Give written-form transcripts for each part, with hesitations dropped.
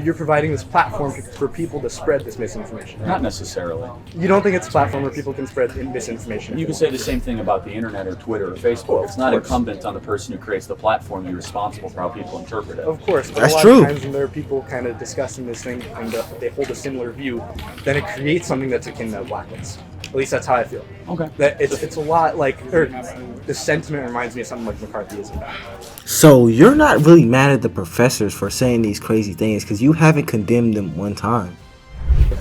but you're providing this platform for people to spread this misinformation. Not necessarily. You don't think it's a platform where people can spread misinformation? You can say the same thing about the internet or Twitter or Facebook. It's not incumbent on the person who creates the platform to be responsible for how people interpret it. Of course, but That's a lot true. of times when there are people kind of discussing this thing and they hold a similar view, then it creates something that's akin to blackness. At least that's how I feel. Okay. That it's a lot like, or the sentiment reminds me of something like McCarthyism. So you're not really mad at the professors for saying these crazy things because you haven't condemned them one time.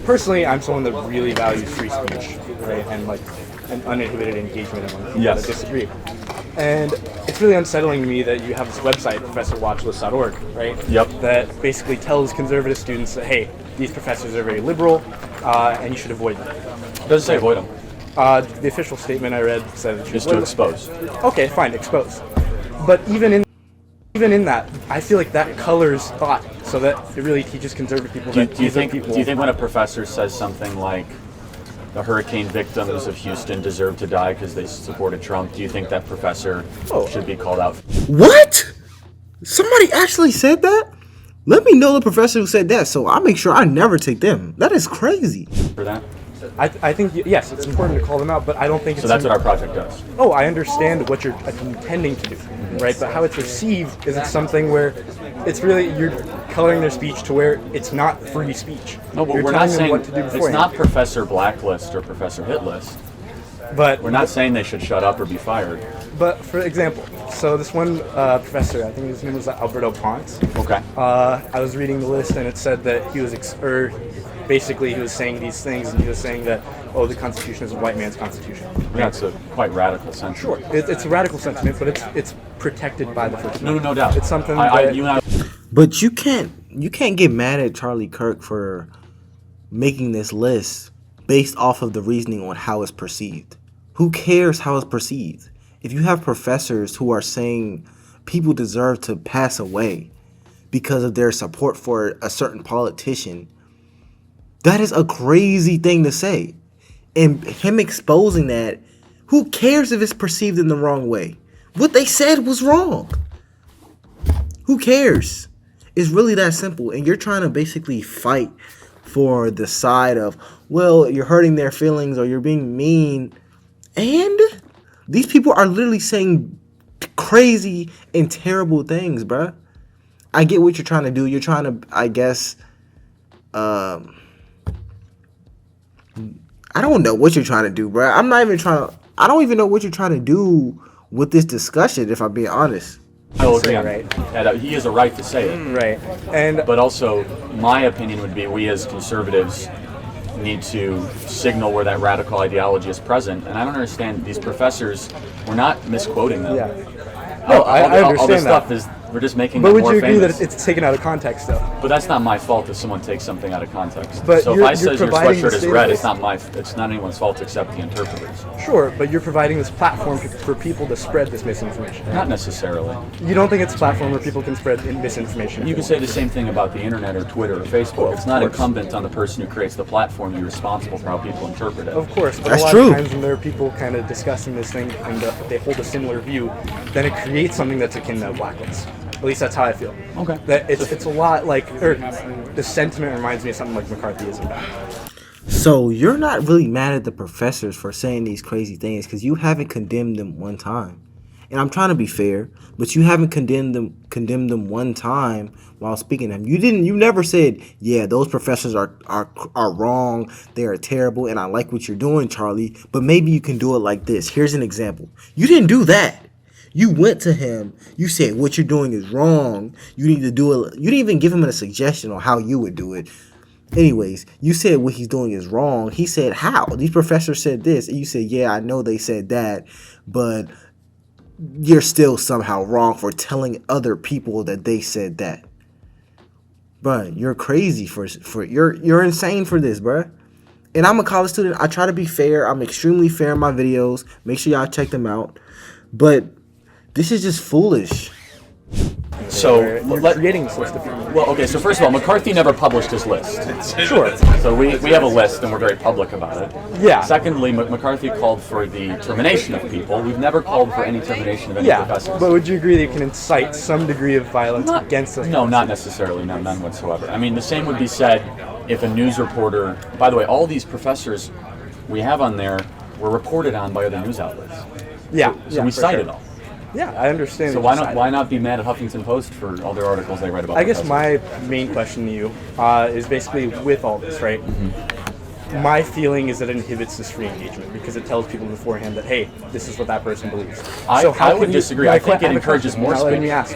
Personally, I'm someone that really values free speech, right, and like an uninhibited engagement among people that disagree. And it's really unsettling to me that you have this website, professorwatchlist.org, right? Yep. That basically tells conservative students that, hey, these professors are very liberal, and you should avoid them. It doesn't say avoid them. The official statement I read said that you Just to expose. Okay, fine, expose. But even in that, I feel like that colors thought, so that it really teaches conservative people that Do you think when a professor says something like the hurricane victims of Houston deserve to die because they supported Trump, do you think that professor should be called out? What? Somebody actually said that? Let me know the professor who said that so I'll make sure I never take them. That is crazy. For that? I think, yes, it's important to call them out, but I don't think it's... So that's what our project does. Oh, I understand what you're intending to do, right? But how it's received is it's something where it's really, you're coloring their speech to where it's not free speech. No, but you're we're not telling them saying what to do it's beforehand. not Professor Blacklist or Professor Hitlist. But we're not saying they should shut up or be fired. But for example, so this one professor, I think his name was Alberto Ponce. Okay. I was reading the list and it said that he was basically he was saying these things and he was saying that, oh, the Constitution is a white man's Constitution. Yeah, it's a quite radical sentiment. Sure, it's a radical sentiment, but it's protected by the First Amendment. No doubt. It's something But you can't get mad at Charlie Kirk for making this list based off of the reasoning on how it's perceived. Who cares how it's perceived? If you have professors who are saying people deserve to pass away because of their support for a certain politician, that is a crazy thing to say. And him exposing that, who cares if it's perceived in the wrong way? What they said was wrong. Who cares? It's really that simple. And you're trying to basically fight for the side of, well, you're hurting their feelings or you're being mean. And these people are literally saying crazy and terrible things, bruh. I get what you're trying to do. You're trying to, I guess, I don't know what you're trying to do, bruh. I don't even know what you're trying to do with this discussion, if I'm being honest. I will agree, right? Yeah, he has a right to say it. Right. But also, my opinion would be we as conservatives need to signal where that radical ideology is present. And I don't understand, these professors, we're not misquoting them. Yeah. No, I understand all this that. stuff is, we're just making but them would more you agree famous. that it's taken out of context, though? But that's not my fault if someone takes something out of context. But so if I says your providing sweatshirt the is red, database. it's not anyone's fault except the interpreters. Sure, but you're providing this platform for people to spread this misinformation. Not necessarily. You don't think it's a platform where people can spread misinformation? You can say the same thing about the internet or Twitter or Facebook. It's not incumbent on the person who creates the platform to be responsible for how people interpret it. Of course, but That's a lot true. of times when there are people kind of discussing this thing and they hold a similar view, then it creates something that's akin to blackness. At least that's how I feel. Okay. That it's a lot like, or the sentiment reminds me of something like McCarthyism. So you're not really mad at the professors for saying these crazy things because you haven't condemned them one time. And I'm trying to be fair, but you haven't condemned them one time while speaking to them. You never said, yeah, those professors are wrong, they are terrible, and I like what you're doing, Charlie, but maybe you can do it like this. Here's an example. You didn't do that. You went to him. You said, what you're doing is wrong. You need to do it. You didn't even give him a suggestion on how you would do it. Anyways, you said what he's doing is wrong. He said, how? These professors said this. And you said, yeah, I know they said that, but you're still somehow wrong for telling other people that they said that. Bruh, you're crazy you're insane for this, bruh. And I'm a college student. I try to be fair. I'm extremely fair in my videos. Make sure y'all check them out. But this is just foolish. So, where you're creating this list of people. Well, okay, so first of all, McCarthy never published his list. Sure. So we have a list and we're very public about it. Yeah. Secondly, McCarthy called for the termination of people. We've never called for any termination of any professors. But would you agree that you can incite some degree of violence against us? No, not necessarily. No, none whatsoever. I mean, the same would be said if a news reporter... By the way, all these professors we have on there were reported on by other news outlets. Yeah. So we cited them. Yeah, I understand. So why not be mad at Huffington Post for all their articles they write about? I guess my main question to you is basically with all this, right? Mm-hmm. My feeling is that it inhibits this free engagement because it tells people beforehand that, hey, this is what that person believes. I would disagree. I think it encourages more speech. Let me ask.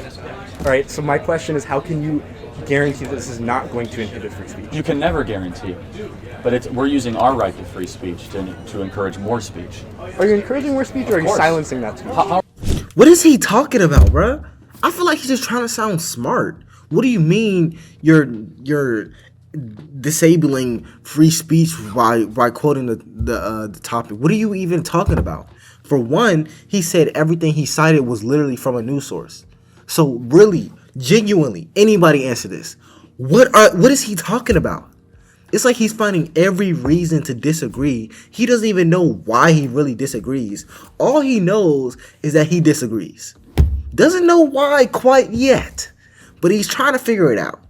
All right, so my question is, how can you guarantee that this is not going to inhibit free speech? You can never guarantee it. But we're using our right to free speech to encourage more speech. Are you encouraging more speech, or are you silencing that speech? What is he talking about, bruh? I feel like he's just trying to sound smart. What do you mean you're disabling free speech by quoting the topic? What are you even talking about? For one, he said everything he cited was literally from a news source. So really, genuinely, anybody answer this. What is he talking about? It's like he's finding every reason to disagree. He doesn't even know why he really disagrees. All he knows is that he disagrees. Doesn't know why quite yet, but he's trying to figure it out.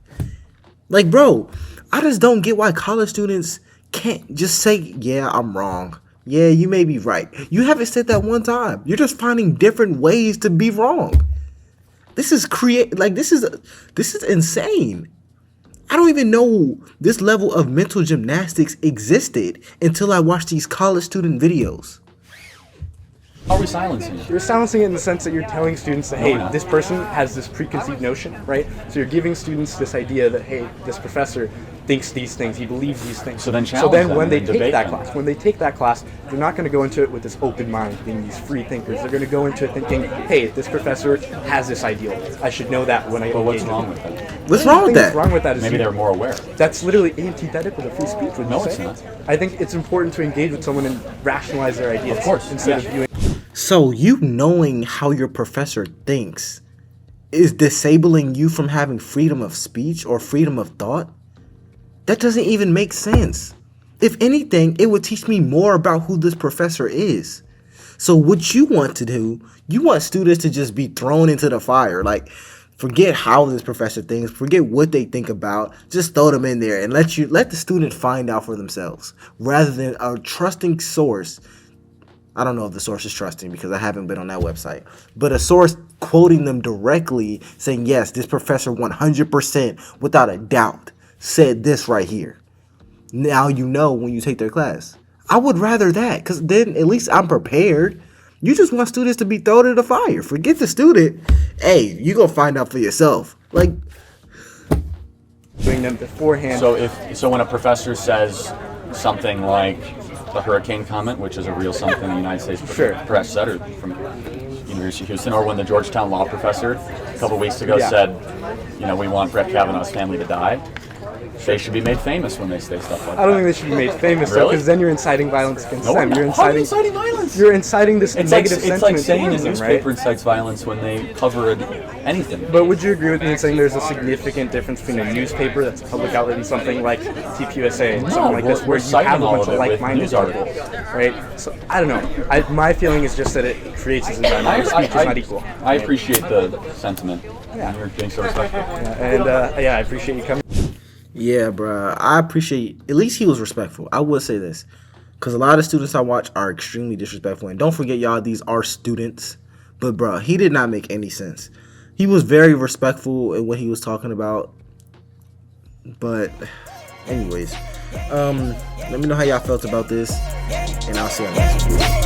Like, bro, I just don't get why college students can't just say, yeah, I'm wrong. Yeah, you may be right. You haven't said that one time. You're just finding different ways to be wrong. This is this is insane. I don't even know this level of mental gymnastics existed until I watched these college student videos. How are we silencing it? You're silencing it in the sense that you're telling students that, hey, this person has this preconceived notion, right? So you're giving students this idea that, hey, this professor thinks these things, he believes these things. So then when they take that class, they're not going to go into it with this open mind, being these free thinkers. They're going to go into it thinking, hey, this professor has this ideal. I should know that when I go. What's wrong with that? What's wrong with that? What's wrong with that is maybe they're more aware. That's literally antithetical to free speech. No, it's not. I think it's important to engage with someone and rationalize their ideas. Of course, instead of viewing. So you knowing how your professor thinks is disabling you from having freedom of speech or freedom of thought? That doesn't even make sense. If anything, it would teach me more about who this professor is. So what you want to do, you want students to just be thrown into the fire. Like, forget how this professor thinks, forget what they think about, just throw them in there and let the student find out for themselves rather than a trusting source. I don't know if the source is trusting because I haven't been on that website, but a source quoting them directly saying, yes, this professor 100% without a doubt said this right here. Now you know when you take their class. I would rather that because then at least I'm prepared. You just want students to be thrown in the fire. Forget the student. Hey, you gonna find out for yourself. Like, doing them beforehand. So when a professor says something like the hurricane comment, which is a real something the United States press said, or from University of Houston, or when the Georgetown law professor a couple weeks ago said, we want Brett Kavanaugh's family to die. They should be made famous when they say stuff like that. I don't think they should be made famous, though, because then you're inciting violence against them. You're inciting violence. You're inciting this negative sentiment. It's like saying a them, newspaper right? incites violence when they cover anything. But would you agree with me in saying there's a significant difference between a newspaper that's a public outlet and something like TPUSA and something like this, where you have a bunch of like-minded people, right? So I don't know. My feeling is just that it creates this environment where speech is not equal. I appreciate the sentiment. Yeah. You're being so respectful. I appreciate you coming. yeah, bruh. I appreciate, at least he was respectful. I would say this. Because a lot of students I watch are extremely disrespectful. And don't forget, y'all, these are students. But, bruh, he did not make any sense. He was very respectful in what he was talking about. But, anyways. Let me know how y'all felt about this. And I'll see you next week.